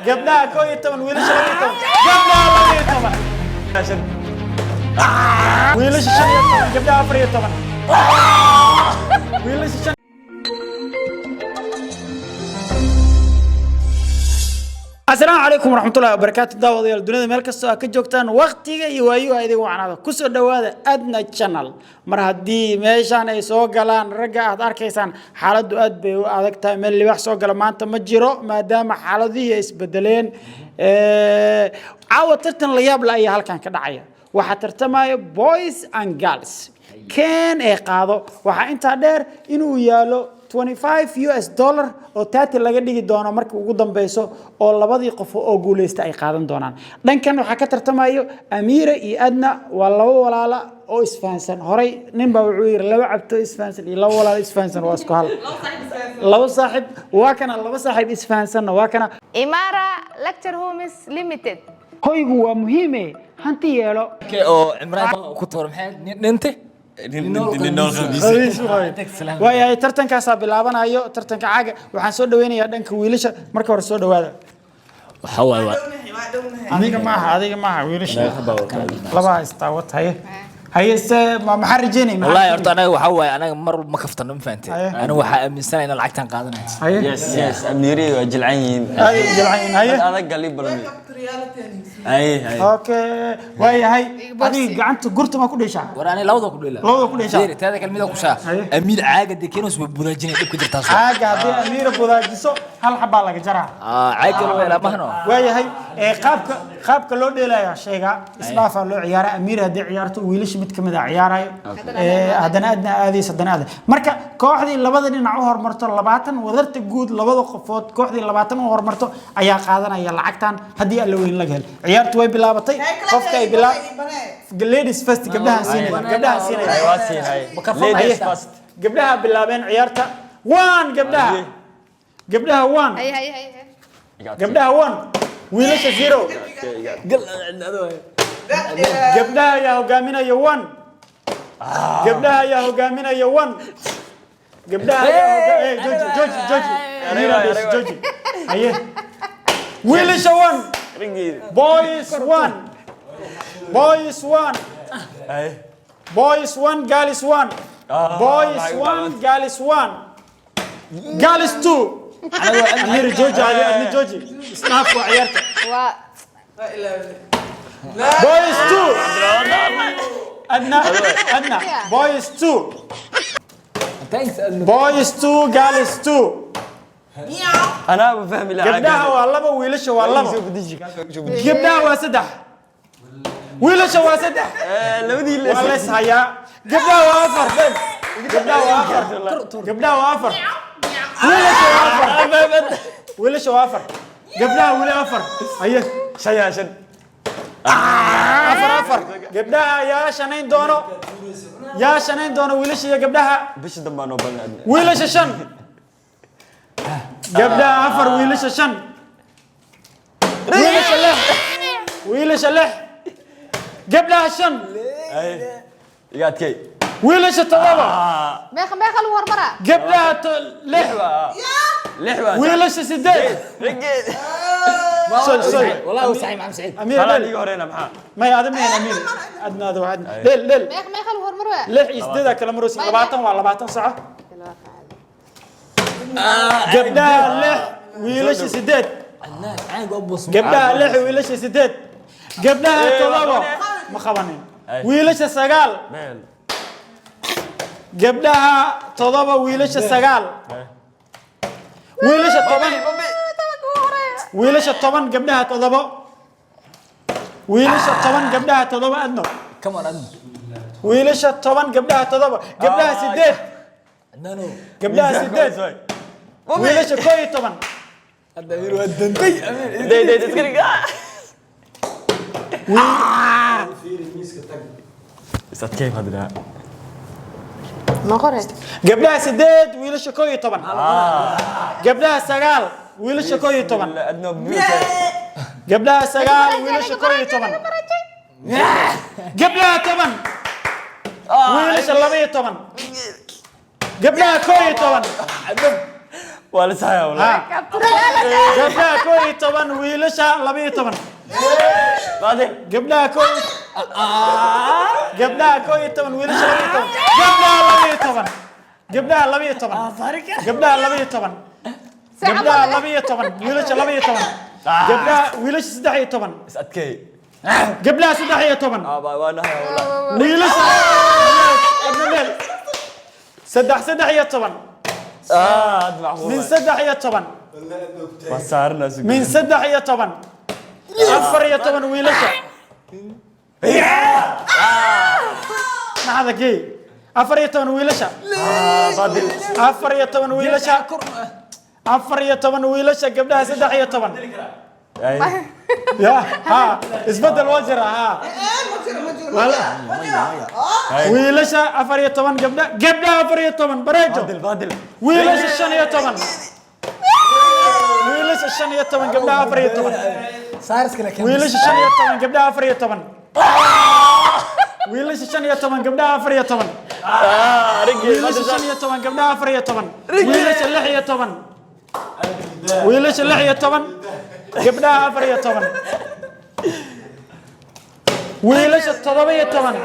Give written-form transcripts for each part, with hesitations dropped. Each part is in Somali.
قبلها كوي طبعا ويلش لبي طبعا قبلها لبي طبعا ويلش شنية طبعا قبلها فري طبعا ويلش شنية السلام عليكم ورحمة الله وبركاته داوديال الدنيا مeel kasta ka joogtaan waqtiga iyo waayo idin wacnaada ku soo dhawaada adna channel mar hadii meeshan ay soo galaan raga aad arkaysaan xaaladdu aad bay u adag tahay meel libax soo gala maanta ma jiro maadaama xaaladii ay isbedeleen caawa tartan la yaab la ay halkan ka dhacaya waxa tartamaya boys and girls keen ay qaado waxa inta dheer inuu yaalo $25 oo taati laga dhigi doono markii ugu dambayso oo labadii qof oo guuleystay ay qaadan doonaan dhankan waxa ka tartamayo Amira iyo Adna waa laba walaala oo isfahansan horay ninba wuxuu yiri laba cabto isfahansan iyo laba walaal isfahansan waa isku hal laba saaxib waa kana laba saaxib isfahansan waa kana Imara Lecture Homes Limited hoygu waa muhiim hanti yeelo oo Imraan ku toor maxay ninti waayahay tartankaas bilaabanayo tartanka caaga waxaan soo dhaweynayaa dhanka wiilasha marka hore soo dhawaada waxa waay adiga maaha wiilasha laba istaawatay hayse ma xarjeenay wallahi horta anaga waxa waay anaga mar ma kaftano ma fahanteen aniga waxa aaminsan in lacagtan qaadanayso yes amniiri waa jilcayn haye adag gali balmi okay waayahay adiga gacanta gurta ma ku dheeshaa waraani lawada ku dheeshaa taada kalmida ku shaa amiir caaga dekeeno soo budaajinay dib ku jirtaa soo caaga hadii amiir budaajiso hal xabaa laga jaraa caaga wala mahno waayahay qaabka loo dheelayo shayga isdhaafa loo ciyaara amiir hadii ciyaarto wiilish mid kamid ah ciyaarayo hadana adna aadaysa hadana marka kooxdii labada dhinac u hormarto 20 wadarta guud labada qofood kooxdii 20 u hormarto ayaa qaadanaya lacagtan hadii la weyn laga hel ciyaartu way bilaabatay qofka ay bilaab ladies first gabdhaha siinay ladies first gabdhaha bilaabeen ciyaarta one gabdhaha one gabdhaha one wiilasha zero gabdhaha ayaa hogaaminaya one gabdhaha ayaa hogaaminaya one gabdhaha Joji aye wiilasha one boys one girls one boys one girls one girls two Amir Joji snap وعيارته boys two أدنى boys two boys two girls two أنا بفهم لا قبلها والله ويلش والله قبلها واسدح ويلش واسدح لو دي والله سايا قبلها وافر ويلش وافر قبلها ولا افر ايه شياشن افر قبلها يا شنين دونو ويلش يا قبلها بش دمانو بلد ويلش شن قبلها افر ويلش شن ويلش لح قبلها شن يا كي ويلش طلبه ما خلوا ورمرة قبلها لحوه ويلش سديد سوري والله وسعي مع سعيد امير انا اللي هورينا معاه ما يادم هنا امير ادنا هذا واحد ليل ما خلوا ورمرة لح يسدد كلام روسي 20 ساعه قبلها لح ويلش سديد الناس عاق ابص قبلها لح ويلش سديد قبلها طلبه ما خبرني ويلش سقال قبلها طلبه ويلش سقال ويلش طبعا ويلش طبعا قبلها طلبه ويلش طبعا قبلها طلبه أدنى كمان أدنى ويلش طبعا قبلها طلبه قبلها سديد نانو قبلها سديد ويلش كوي طبعا أمير ودنتي دي تذكرك استاذ كيف هذا ما قرأت قبلها سديد ويلش كوي طبعا قبلها سقال ويلش كوي طبعا قبلها سقال ويلش كوي طبعا قبلها طبعا ويلش اللبيه طبعا قبلها كوي طبعا ولا صحيح والله gabdhaha koo iyo toban wiilasha 12 بعدين gabdhaha koo iyo toban wiilasha 12 gabdhaha 12 gabdhaha 12 gabdhaha 12 wiilasha 12 gabdhaha wiilasha 13 اساتكي gabdhaha 13 وانا والله wiilasha adnadel saddex iyo toban هاد معقول min 13 وصارنا سوق min 13 14 wiilasha maxaad kii 14 wiilasha فاضل 14 wiilasha 14 wiilasha gabdhaha 13 يا ها اسبدل وجرها ها ويلشا 14 قبلها 14 بريجو فاضل ويلشا الشنية 8 ويلشا الشنية 8 قبلها 14 ويلشا الشنية 8 قبلها 14 ويلشا الشنية 8 قبلها 14 رجل ويلشا الشنية 8 قبلها 14 ويلشا اللحية 8 ويلشا اللحية 8 قبلها 14 ويلشا 17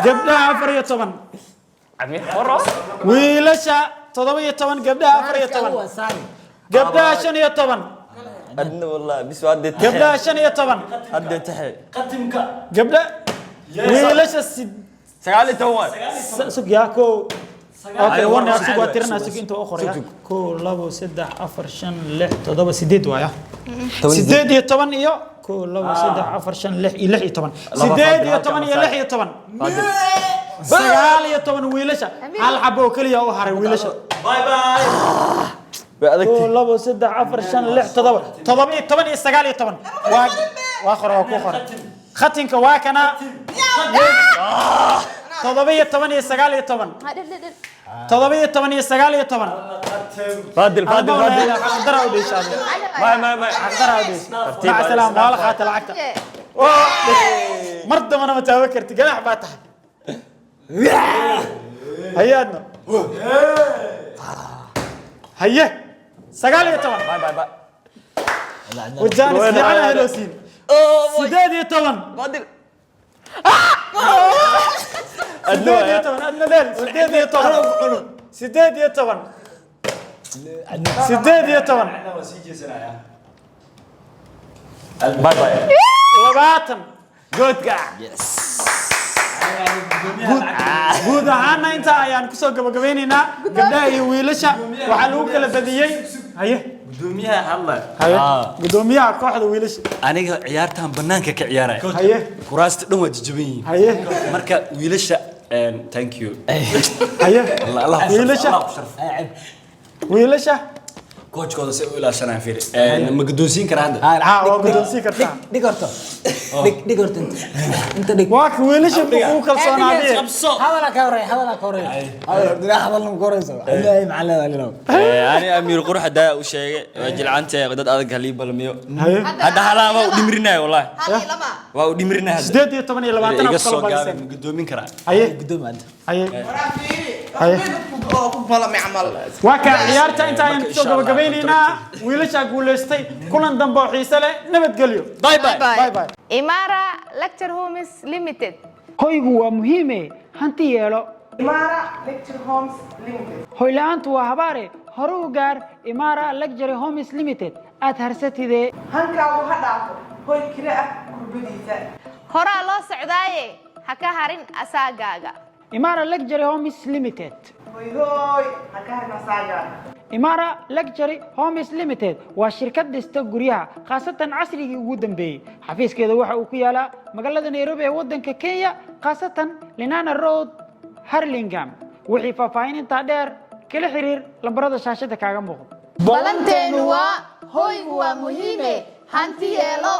قبلها 14 عمي حرة ويلشا 17 قبلها 14 قبلها 15 أدنى والله بس ودي قبلها 15 ودي تحي قبلها ويلشا سقالي توان سوق ياكو اوكي أيوة، وانا واحد سوق واحد. واترنا سوق انت اخر يا سوق. كو لابو 6 4 5 6 7 8 وايا 8 iyo 10 iyo كو لابو 6 4 5 6 iyo 10 8 iyo 10 iyo 6 iyo 10 sagaal iyo 10 wiilasha hal xabo kaliya oo haray wiilasha باي باي بأذكر كو لابو 6 4 5 6 7 7 10 iyo 9 iyo 10 waa qoro ku qoro khatinka waa kana 7 iyo 10 iyo 9 iyo 10 7 iyo 10 iyo 9 iyo 10 فاضل فاضل فاضل درا وديش ما درا وديش مع السلامه ولا خات العقد مرضى انا متفكرت جناح باتح هيادنا هيه سقال يتمن باي باي باي وجاني على هلوسين سداد يتمن فاضل سداد يتمن ادنى ليل سداد يتمن سداد يتمن سداد يتمن باي باي لباتن جود كا guud ahaana inta ayaan ku soo gabagabaynaynaa gabdhaha iyo wiilasha waxaa lagu kala badiyay haye gudoomiyaha hadla gudoomiyaha kooxda wiilasha aniga ciyaartan banaanka ka ciyaaraya haye kuraasta dhan waa jajaban yihiin haye marka wiilasha thank you haye Allah wiilasha wiilasha coachkooda si u ilaashanayaan fiiri ma guddoonsiin karaa hadda ها waa guddoonsiin kartaa dhig horta dhig horta inta dhig waa ka wiilasha ugu kalsoonaadee hadala ka horeey hadala ka horeey hadalna ka horeyso ilaahay macallada alina ani amiir qurux hadaa u sheegay waa jilcanta dad adag halii balmiyo hadda halaaba u dhimirinayo wallahi waa u dhimirinayo hadda 18 iyo 20 iga af soo kala gaabay baysay ma guddoomin karaa haye gudoomaad haye waa ka ciyaarta inta ayaan ku soo gabagabaynaynaa wiilasha guuleystay kulan dambe oo xiiso leh nabadgelyo bye bye bye bye Imara Lecture Homes Limited. hoygu waa muhiime hanti yeelo Imara Lecture Homes Limited. hoy la'aantu waa habaare hore u gaar Imara Luxury Homes Limited aad harsatidee Hankaagu ha dhaafo hoy kira ah gurbadiisa. Horaa loo socdaaye ha ka harin asaagaaga. Imara Luxury Homes Limited Hoy hoy ha ka harna saagaan. Imara Luxury Homes Limited waa shirkad dhista guryaha khaasatan casrigii ugu dambeeyay xafiiskeeda waxa uu ku yaalaa magaalada Nairobi ee wadanka Kenya khaasatan Lenana Road Hurlingham wixii faahfaahinta dheer kala xiriir lambarada shaashada kaaga muuqda Balanteenu waa hoygu waa muhiime hanti yeelo